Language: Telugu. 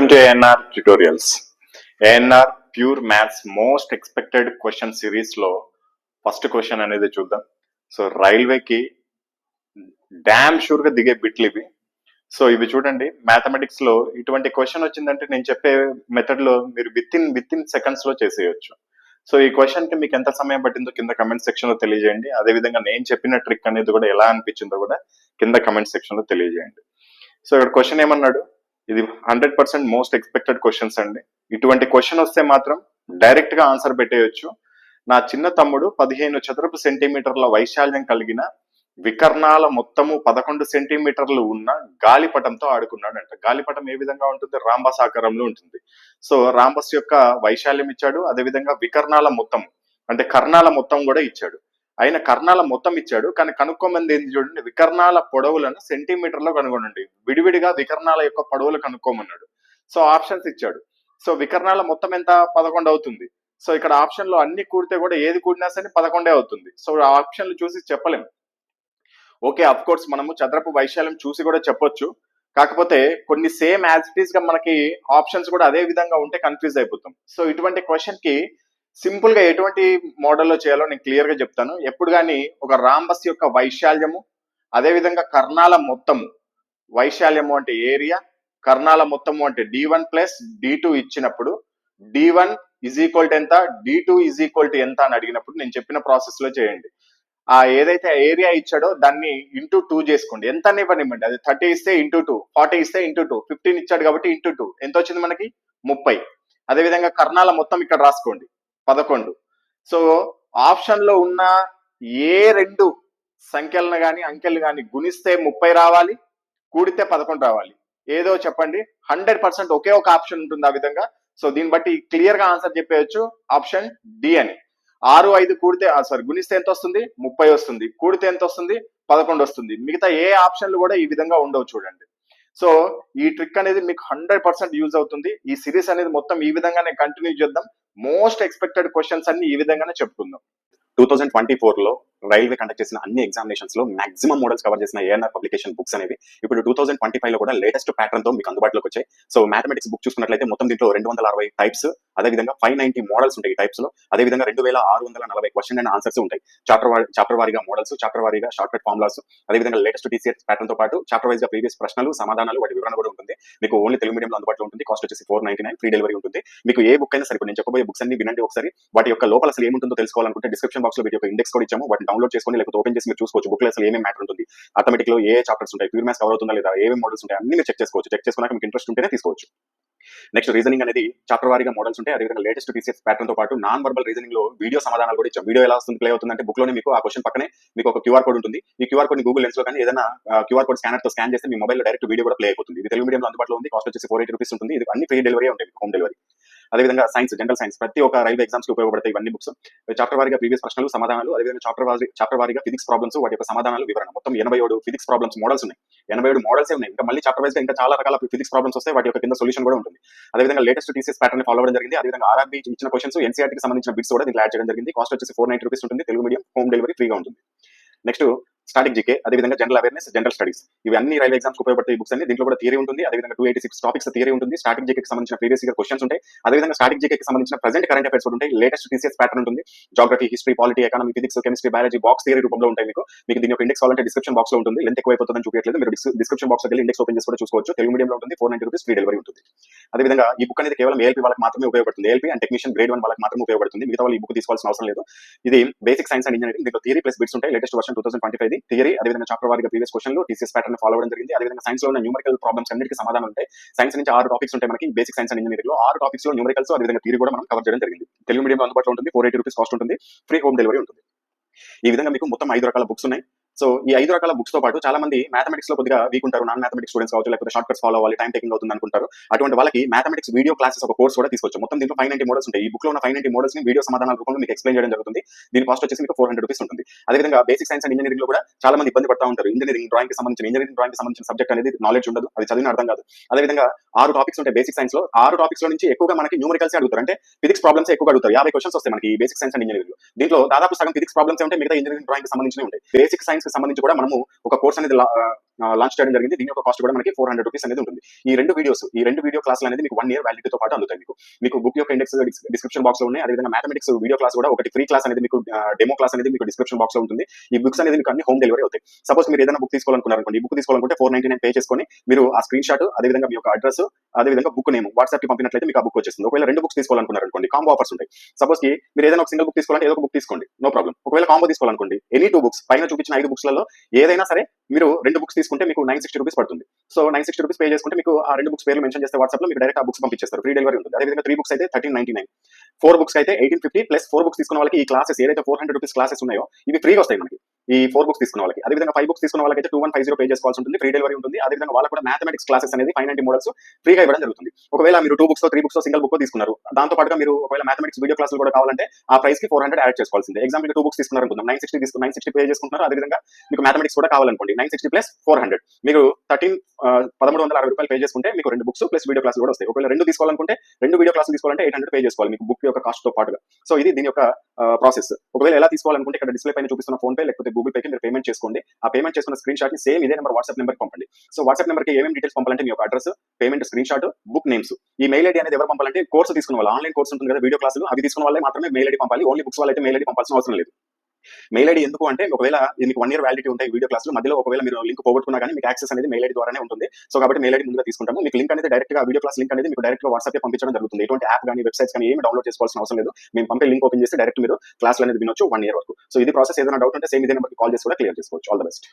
Welcome to ANR Tutorials. ANR Pure Maths Most Expected Question Series లో ఫస్ట్ క్వశ్చన్ అనేది చూద్దాం. సో రైల్వేకి డ్యామ్ షూర్ గా దిగే బిట్లు ఇవి. సో ఇవి చూడండి, మ్యాథమెటిక్స్ లో ఇటువంటి క్వశ్చన్ వచ్చిందంటే నేను చెప్పే మెథడ్ లో మీరు విత్ ఇన్ సెకండ్స్ లో చేసేయచ్చు. సో ఈ క్వశ్చన్ కి మీకు ఎంత సమయం పట్టిందో కింద కమెంట్ సెక్షన్ లో తెలియజేయండి. అదేవిధంగా నేను చెప్పిన ట్రిక్ అనేది కూడా ఎలా అనిపించిందో కూడా కింద కమెంట్ సెక్షన్ లో తెలియజేయండి. సో ఇక్కడ క్వశ్చన్ ఏమన్నాడు, ఇది 100% మోస్ట్ ఎక్స్పెక్టెడ్ క్వశ్చన్స్ అండి. ఇటువంటి క్వశ్చన్ వస్తే మాత్రం డైరెక్ట్ గా ఆన్సర్ పెట్టేయచ్చు. నా చిన్న తమ్ముడు 15 చదరపు సెంటీమీటర్ల వైశాల్యం కలిగిన వికర్ణాల మొత్తము 11 సెంటీమీటర్లు ఉన్న గాలిపటంతో ఆడుకున్నాడంట. గాలిపటం ఏ విధంగా ఉంటుంది? రాంబస్ ఆకారంలో ఉంటుంది. సో రాంబస్ యొక్క వైశాల్యం ఇచ్చాడు, అదేవిధంగా వికర్ణాల మొత్తం అంటే కర్ణాల మొత్తం కూడా ఇచ్చాడు. ఆయన కర్ణాల మొత్తం ఇచ్చాడు, కానీ కనుక్కోమంది ఏంటి చూడండి, వికర్ణాల పొడవులను సెంటీమీటర్లో కనుగొనండి. విడివిడిగా వికర్ణాల యొక్క పొడవులు కనుక్కోమన్నాడు. సో ఆప్షన్స్ ఇచ్చాడు. సో వికర్ణాల మొత్తం ఎంత? 11 అవుతుంది. సో ఇక్కడ ఆప్షన్ లో అన్ని కూడితే కూడా ఏది కూడినా సరే 11 అవుతుంది. సో ఆప్షన్లు చూసి చెప్పలేం. ఓకే, అఫ్ కోర్స్ మనము చదరపు వైశాల్యం చూసి కూడా చెప్పొచ్చు. కాకపోతే కొన్ని సేమ్ యాజ్ ఇట్ ఈస్ గా మనకి ఆప్షన్స్ కూడా అదే విధంగా ఉంటే కన్ఫ్యూజ్ అయిపోతాం. సో ఇటువంటి క్వశ్చన్ కి సింపుల్ గా ఎటువంటి మోడల్లో చేయాలో నేను క్లియర్ గా చెప్తాను. ఎప్పుడు కానీ ఒక రాంబస్ యొక్క వైశాల్యము, అదే విధంగా కర్ణాల మొత్తము, వైశాల్యము అంటే ఏరియా, కర్ణాల మొత్తము అంటే d1 ప్లస్ d2 ఇచ్చినప్పుడు d1 ఈజ్ ఈక్వల్ టు ఎంత, d2 ఈజ్ ఈక్వల్ టు ఎంత అని అడిగినప్పుడు నేను చెప్పిన ప్రాసెస్ లో చేయండి. ఆ ఏదైతే ఏరియా ఇచ్చాడో దాన్ని ఇంటూ 2 చేసుకోండి. ఎంత ఇవ్వనివ్వండి, అది 30 ఇస్తే ఇంటూ 2, 40 ఇస్తే ఇంటూ 2, 15 ఇచ్చాడు కాబట్టి ఇంటూ 2 ఎంత వచ్చింది మనకి? 30. అదేవిధంగా కర్ణాల మొత్తం ఇక్కడ రాసుకోండి 11. సో ఆప్షన్ లో ఉన్న ఏ రెండు సంఖ్యలను కానీ అంకెలు కానీ గుణిస్తే 30 రావాలి, కూడితే 11 రావాలి. ఏదో చెప్పండి, 100% ఒకే ఒక ఆప్షన్ ఉంటుంది ఆ విధంగా. సో దీన్ని బట్టి క్లియర్ గా ఆన్సర్ చెప్పేయచ్చు, ఆప్షన్ డి అని. 6, 5 కూడితే గుణిస్తే ఎంత వస్తుంది? 30 వస్తుంది. కూడితే ఎంత వస్తుంది? 11 వస్తుంది. మిగతా ఏ ఆప్షన్లు కూడా ఈ విధంగా ఉండవు చూడండి. సో ఈ ట్రిక్ అనేది మీకు 100% యూజ్ అవుతుంది. ఈ సిరీస్ అనేది మొత్తం ఈ విధంగానే కంటిన్యూ చేద్దాం. మోస్ట్ ఎక్స్పెక్టెడ్ క్వశ్చన్స్ అన్ని ఈ విధంగానే చెప్పుకుందాం. 2024 రైల్వే కండక్ట్ చేసిన అన్ని ఎగ్జామినేషన్స్ లో మాక్సిమం మోడల్స్ కవర్ చేసిన ఏఎన్ఆర్ పబ్లికేషన్ బుక్స్ అనేవి ఇప్పుడు 2025 లో కూడా లేటెస్ట్ ప్యాటర్న్ తో మీకు అందుబాటులోకి వచ్చాయి. సో మ్యాథమెటిక్స్ బుక్ చూసుకున్నట్లయితే మొత్తం దీంట్లో 260 టైప్స్, అదేవిధంగా 590 మోడల్స్ ఉంటాయి ఈ టైప్స్ లో. అదేవిధంగా 2640 క్వశ్చన్ అండ్ ఆన్సర్స్ ఉంటాయి. చాప్టర్ వారీగా మోడల్స్, చాప్టర్ వారీగా షార్ట్ కట్ ఫార్ములాస్, అదేవిధంగా లేటెస్ట్ టీసీఎస్ ప్యాటర్న్ తో పాటు చాప్టర్ వైజ్ గా ప్రీవియస్ ప్రశ్నలు, సమాధానాలు, వాటి వివరణ కూడా ఉంటుంది. మీకు ఓన్లీ తెలుగు మీడియంలో అందుబాటులో ఉంటుంది. కాస్ట్ వచ్చేసి 499, ఫ్రీ డెలివరీ ఉంటుంది. మీకు ఏ బుక్ అయినా సరే, నేను చెప్పబోయే బుక్స్ అన్ని వినండి ఒకసారి. వాటి యొక్క లోపల అసలు ఏముంటుందో తెలుసుకోవాలనుకుంటే డిస్క్రిప్షన్ బాక్స్ లో వీటి యొక్క ఇండెక్స్ కూడా ఇచ్చాము. వాటిని డౌన్లోడ్ చేసుకొని లేకపోతే ఓపెన్ చేసి మీరు చూసుకోవచ్చు. బుక్ లో అసలు ఏమేమి మ్యాటర్ ఉంటుంది, ఆటోమేటిక్ లో ఏ చాప్టర్స్ ఉంటాయి, ప్యూర్ మ్యాథ్స్ కవర్ అవుతుందా లేదా, ఏమేమి మోడల్స్ ఉంటాయి అన్ని మీరు చెక్ చేసుకోవచ్చు. చెక్ చేసుకున్నాక మీకు ఇంట్రెస్ట్ ఉంటేనే తీసుకోవచ్చు. నెక్స్ట్ రీజనింగ్ అనేది చాప్టర్ వారీగా మోడల్స్ ఉంటాయి. అదేవిధంగా లేటెస్ట్ టీసీఎస్ ప్యాటర్న్ తో పాటు నాన్ వర్బల్ రీజనింగ్ లో వీడియో సమాధానాలు కూడా ఇచ్చాం. వీడియో ఎలా వస్తుంది, ప్లే అవుతుంది అంటే బుక్ లోనే మీకు ఆ క్వశ్చన్ పక్కనే మీకు ఒక క్యూఆర్ కోడ్ ఉంటుంది. ఈ క్యూఆర్ కోడ్ ని గూగుల్ లెన్స్ లో కానీ ఏదైనా క్యూఆర్ కోడ్ స్కానర్ తో స్కాన్ చేస్తే మీ మొబైల్ లో డైరెక్ట్ వీడియో కూడా ప్లే అయిపోతుంది. ఇది తెలుగు మీడియంలో అందుబాటులో ఉంది. కాస్ట్ వచ్చేసి 480 రూపీస్ ఉంటుంది. ఇది అన్ని ఫ్రీ డెలివరీ ఉంటాయి, హోమ్ డెలివరీ. అదేవిధంగా సైన్స్, జనరల్ సైన్స్ ప్రతి ఒక్క రైల్వే ఎగ్జామ్స్ కి ఉపయోగపడతాయి ఇవన్నీ బుక్స్. చాప్టర్ వారీగా ప్రీవియస్ ప్రశ్నలు, సమాధానాలు, అదేవిధంగా చాప్టర్ వారీగా ఫిజిక్స్ ప్రాబ్లమ్స్, వాటి యొక్క సమాధానాలు, వివరణ. మొత్తం 87 ఫిజిక్స్ ప్రాబ్లమ్స్ మోడల్స్ ఉన్నాయి. 87 మోడల్స్ ఉన్నాయి. ఇంకా మళ్ళీ చాప్టర్ వైజ్ గా ఇంకా చాలా రకాల ఫిజిక్స్ ప్రాబ్లమ్స్ వస్తాయి. వాటి యొక్క కింద సొల్యూషన్ కూడా ఉంటుంది. అదేవిధంగా లేటెస్ట్ టీసీఎస్ ప్యాటర్న్ ఫాలో అవ్వడం జరిగింది. అదేవిధంగా ఆర్ఆర్బీ ఇచ్చిన క్వశ్చన్స్, ఎన్సీఆర్టీ కి సంబంధించిన బిట్స్ కూడా దీంట్లో యాడ్ చేయడం జరిగింది. కాస్ట్ వచ్చేసి 490 రూపీస్ ఉంటుంది. తెలుగు మీడియం, హోమ్ డెలివరీ ఫ్రీగా ఉంటుంది. నెక్స్ట్ స్టాటిక్ జీకే, అదేవిధంగా జనరల్ అవేర్నెస్, జనరల్ స్టడీస్, ఇవి అన్ని రైల్వే ఎగ్జామ్స్ ఉపయోగపడతాయి బుక్స్ అన్ని. దీంట్లో కూడా థియరీ ఉంటుంది. అదేవిధంగా 286 టాపిక్స్ థియరీ ఉంటుంది. స్టాటిక్ జీకేకి సంబంధించిన ప్రీవియస్ ఇయర్ క్వశ్చన్స్ ఉంటాయి. అదేవిధంగా స్టాటిక్ జీకేకి సంబంధించిన ప్రెజెంట్ కరెంట్ అఫైర్స్ ఉంటాయి. లేటెస్ట్ టీసీఎస్ ప్యాటర్న్ ఉంటుంది. Geography, history, polity, economy, physics, chemistry, biology box theory రూపంలో ఉంటాయి. మీకు దీని యొక్క ఇండెక్స్ కావాలంటే డిస్క్రిప్షన్ బాక్స్ లో ఉంటుంది. లెంత్ ఎక్కువైపోతుందని చూపించట్లేదు, మీరు డిస్క్రిప్షన్ బాక్స్ లో వెళ్ళి ఇండెక్స్ ఓపెన్ చేసి కూడా చూసుకోవచ్చు. తెలుగు మీడియంలో ఉంటుంది. 490 రూపీస్ ఫ్రీ డెలివరీ ఉంటుంది. అదేవిధంగా ఈ బుక్ అనేది కేవలం ఏఎల్పీ వాళ్ళకి మాత్రమే ఉపయోగపడుతుంది. ఏఎల్పీ అండ్ టెక్నీషియన్ గ్రేడ్ 1 వాళ్ళకి మాత్రమే ఉపయోగపడుతుంది. మిగతా వాళ్ళు ఈ బుక్ తీసుకోవాల్సిన అవసరం లేదు. ఇది బేసిక్ సైన్స్ అండ్ ఇంజనీరింగ్. దీంట్లో థియరీ ప్లస్ బిట్స్ ఉంటాయి. లేటెస్ట్ వర్షన్ 2025 థియరీ, అదేవిధంగా చాప్టర్ వారీగా ప్రీవియస్ క్వశ్చన్లు, టీసీఎస్ ప్యాటర్న్ ఫాలో అవ్వడం జరిగింది. అదేవిధంగా సైన్స్ లో ఉన్న న్యూమరికల్ ప్రాబ్లమ్స్ అన్నిటికీ సమాధానం ఉంటాయి. సైన్స్ నుంచి 6 టాపిక్స్ ఉంటాయి మనకి బేసిక్ సైన్స్ అండ్ ఇంజనీరింగ్ లో. 6 టాపిక్స్ లో న్యూమరికల్స్, అదేవిధంగా థియరీ కూడా మనం కవర్ చేయడం జరిగింది. తెలుగు మీడియంలో అందుబాటులో ఉంటుంది. 480 రూపీస్ కాస్ట్ ఉంటుంది. ఫ్రీ హోమ్ డెలివరీ ఉంటుంది. ఈ విధంగా మీకు మొత్తం 5 రకాల బుక్స్ ఉన్నాయి. సో ఈ 5 రకాల బుక్స్ తో పాటు చాలా మంది మ్యాథమెటిక్స్ లో కొద్దిగా వీక్ ఉంటారు. నాన్ మ్యాథమెటిక్స్ స్టూడెంట్స్ కావచ్చు, లేకపోతే షార్ట్ కట్స్ ఫాలో అవ్వాలి, టైం టేకింగ్ అవుతుంది అనుకుంటారు. అటువంటి వాళ్ళకి మ్యాథమెటిక్స్ వీడియో క్లాసెస్ ఒక కోర్స్ కూడా తీసుకోవచ్చు. మొత్తం దీంట్లో 590 మోడల్స్ ఉంటాయి. ఈ బుక్ లో ఉన్న 590 మోడల్స్ ని వీడియో సమాధానాల రూపంలో మీకు ఎక్స్ప్లెయిన్ చేయడం జరుగుతుంది. దీని కాస్ట్ వచ్చేసి మీకు 400 రూపీస్ ఉంటుంది. అదేవిధంగా బేసిక్ సైన్స్ అండ్ ఇంజనీరింగ్ లో కూడా చాలా మంది ఇబ్బంది పడతా ఉంటారు. ఇంజనీరింగ్ డ్రాయింగ్ కి సంబంధించిన సబ్జెక్ట్ అనేది నాలెడ్జ్ ఉండదు, అది చదివిన అర్థం కాదు. అదేవిధంగా 6 టాపిక్స్ ఉంటాయి బేసిక్ సైన్స్ లో. 6 టాపిక్స్ లో నుంచి ఎక్కువగా మనకి న్యూమరికల్స్ అడుగుతారు. అంటే ఫిజిక్స్ ప్రాబ్లమ్స్ ఎక్కువగా అడుగుతారు. 50 క్వశ్చన్స్ వస్తాయి మనకి బేసిక్ సైన్స్ అండ్ ఇంజనీరింగ్ లో. దీంట్లో దాదాపు సగం ఫిజిక్స్ ప్రాబ్లమ్స్ ఉంటాయి, మిగతా ఇంజనీరింగ్ డ్రాయింగ్ కి సంబంధించి ఉంటాయి. బేసిక్ సైన్స్ కి సంబంధించి కూడా మనము ఒక కోర్స్ అనేది లాంచ్ చేయడం జరిగింది. దీని యొక్క కాస్ట్ కూడా మనకి 400 రూపీస్ అనేది ఉంటుంది. ఈ రెండు వీడియో క్లాసులు అనేది మీకు 1 ఇయర్ వ్యాలిడిటీతో పాటు అందుతాయి. మీకు బుక్ యొక్క ఇండెక్స్ డిస్క్రిప్షన్ బాక్స్ లో ఉన్నాయి. అదేవిధంగా మ్యాథమెటిక్స్ వీడియో క్లాస్ కూడా ఒకటి ఫ్రీ క్లాస్ అనేది మీకు డెమో క్లాస్ అనేది మీకు డిస్క్రిప్షన్ బాక్స్ లో ఉంటుంది. ఈ బుక్స్ అనేది మీకు అన్ని హోమ్ డెలివరీ అవుతాయి. సపోజ్ మీరు ఏదైనా బుక్ తీసుకోవాలనుకున్నారనుకోండి, ఈ బుక్ తీసుకోవాలనుకుంటే 499 పే చేసుకొని మీరు ఆ స్క్రీన్ షాట్, అదేవిధంగా మీ యొక్క అడ్రస్, అదేవిధంగా బుక్ నేమ్ వాట్సాప్ కి పంపినట్లయితే మీకు ఆ బుక్ వచ్చేస్తుంది. ఒకవేళ 2 బుక్స్ తీసుకోవాలనుకున్నారనుకోండి, కాంబో ఆఫర్స్ ఉంటాయి. సపోజ్ కి మీరు ఏదైనా ఒక సింగిల్ బుక్ తీసుకోవాలంటే ఏదో ఒక బుక్ తీసుకోండి, నో ప్రాబ్లం. ఒకవేళ కాంబో తీసుకోవాలనుకోండి, ఎనీ 2 బుక్స్ పైన చూపించిన 5 బుక్స్లలో ఏదైనా సరే మీరు 2 బుక్స్ తీసుకుంటే మీకు 960 రూపీస్ పడుతుంది. సో 960 రూపీస్ పే చేసుకుంటే మీకు ఆ 2 బుక్స్ పేర్లు మెన్షన్ చేస్తే వాట్సాప్ లో మీకు డైరెక్ట్ ఆ బుక్స్ పంపించేస్తారు. ఫ్రీ డెలివరీ ఉంటుంది. అదేవిధంగా 3 బుక్స్ అయితే 1399, 4 బుక్స్ అయితే 1850 ప్లస్ 4 బుక్స్ తీసుకున్న వాళ్ళకి ఈ క్లాసెస్ ఏదైతే 400 రూపీస్ క్లాసెస్ ఉన్నాయో ఇవి ఫ్రీగా వస్తాయి మనకి. ఈ 4 బుక్స్ తీసుకున్న వాళ్ళకి. అదేవిధంగా 5 బుక్స్ తీసుకున్న వాళ్ళకైతే 2150 పే చేసుకోవాల్సి ఉంటుంది. ఫ్రీ డెలివరీ ఉంటుంది. అదేవిధంగా వాళ్ళకి కూడా మ్యాథమెటిక్స్ క్లాసెస్ అనేది 590 మోడల్స్ ఫ్రీగా ఇవ్వడం జరుగుతుంది. ఒకవేళ మీరు 2 బుక్స్ 3 బుక్స్ సింగిల్ బుక్ తీసుకున్నారు, దాంతో పాటుగా మీరు ఒకవేళ మ్యాథమెటిక్స్ వీడియో క్లాసులు కూడా కావాలంటే ఆ ప్రైస్ కి 400 యాడ్ చేసుకోవాల్సిందే. ఎగ్జాంపుల్ 2 బుక్స్ తీసుకున్నారు అనుకుందాం, 960 పే చేసుకుంటున్నారు. అదేవిధంగా మీకు మ్యాథమెటిక్స్ కూడా కావాలనుకోండి, 960 ప్లస్ 400 మీకు 1360 రూపాయలు పే చేసుకుంటే మీకు 2 బుక్స్ ప్లస్ వీడియో క్లాసులు కూడా వస్తాయి. ఒకవేళ 2 తీసుకోవాలనుకుంటే 2 వీడియో క్లాసులు తీసుకోవాలంటే 800 పే చేసుకోవాలి మీకు బుక్ యొక్క కాస్ట్ తో పాటుగా. సో ఇది దీని యొక్క ప్రాసెస్. ఒకవేళ ఎలా తీసుకోవాలనుకుంటే ఇక్కడ డిస్ప్లే పైన చూపిస్తున్న ఫోన్ పే లేకపోతే గూగుల్ పే కి మీరు పేమెంట్ చేసుకోండి. ఆ పేమెంట్ చేసుకున్న స్క్రీన్ షాట్ ని సేమ్ ఇదే నెంబర్ వాట్సాప్ నెంబర్ కి పంపండి. సో వాట్సాప్ నెంబర్ కి ఏమేమి డీటెయిల్స్ పంపాలంటే మీ యొక్క address, payment screen shot, book names. ఈ మెయిల్ ఐడి అనేది ఎవరు పంపాలంటే కోర్సు తీసుకున్న వాళ్ళు, ఆన్లైన్ కోర్స్ ఉంటుంది కదా వీడియో క్లాసులు, అవి తీసుకున్న వాళ్ళే మాత్రమే మెయిల్ ఐడి పంపాలి. ఓన్లీ బుక్స్ వాళ్ళైతే మెయిల్ ఐడి పంపాల్సిన అవసరం లేదు. మెయిల్ ఐడి ఎందుకు అంటే ఒకవేళ మీకు 1 ఇయర్ వ్యాలిడిటీ ఉంటాయి వీడియో క్లాసులు, మధ్యలో ఒకవేళ మీరు లింక్ పోగొట్టుకున్నా కానీ మీకు యాక్సెస్ అనేది మెయిల్ ఐడి ద్వారానే ఉంటుంది. సో కాబట్టి మెయిల్ ఐడి ముందుగా తీసుకుంటాము. మీకు లింక్ అనేది డైరెక్ట్ గా వీడియో క్లాస్ లింక్ అనేది మీకు డైరెక్ట్ గా వాట్సాప్ పంపించడం జరుగుతుంది. ఎటువంటి యాప్ కానీ వెబ్సైట్స్ కానీ ఏమి డౌన్లోడ్ చేసుకోవాల్సిన అవసరం లేదు. మేము పంపే లింక్ ఓపెన్ చేస్తే డైరెక్ట్ మీరు క్లాసులు అనేది వినొచ్చు 1 ఇయర్ వరకు. సో ఇది ప్రాసెస్. ఏదైనా డౌట్ ఉంటే సేమ్ ఇదే నెంబర్కి కాల్ చేసి కూడా క్లియర్ చేసుకోవచ్చు. All the best.